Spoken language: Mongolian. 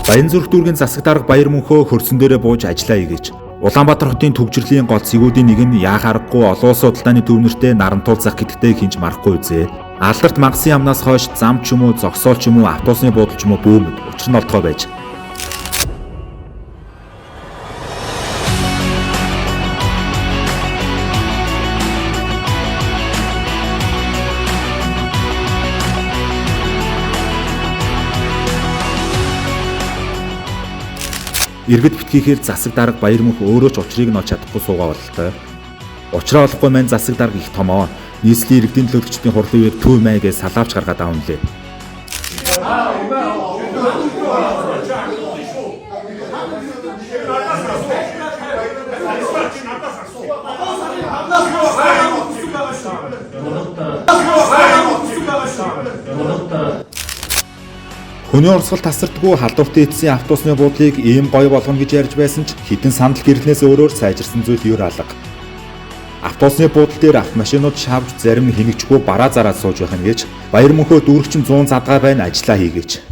Баянзүрх дүүргийн засаг дарга Баярмөнхөө хөрсөн дээрээ бууж ажиллаа хийгээч. Улаанбаатар хотын төвчрлийн гол зэгүүдийн нэг нь яа харахгүй олон улсын худалдааны төвнөртэй наран тулзах гэдэгтэй хинж марахгүй үзээ. Алдарт мангасан ямнаас хойш зам ч юм уу, зогсоол ч юм уу, автобусны буудал ч юм уу бөөмөд учир нь олдгоо байж. Иргэд битгийхээр засаг дарга Баярмөнх өөрөө ч учрыг нь олж чадахгүй суугаа бололтой. Учраа олохгүй маань засаг дарга их томоо. Нийслэлийн иргэдийн төлөөлөгчдийн хурлын үеэр төв мэй гэж салаавч гаргаад аавн лээ. Хүний урсгал тасардгүй халдвартай эцсийн автобусны буудлыг ийм гоё болгоно гэж ярьж байсан ч хідэн санал гэрлэнээс өөрөөр сайжирсан зүйл юу алга. Автобусны буудлын дээр автомашинууд шавж зарим нь хэнэгчгүй бараа зараад сууж байх нь гэж Баярмөнхөө дүүрэгчин 100 задгаа байна ажиллаа хийгээч.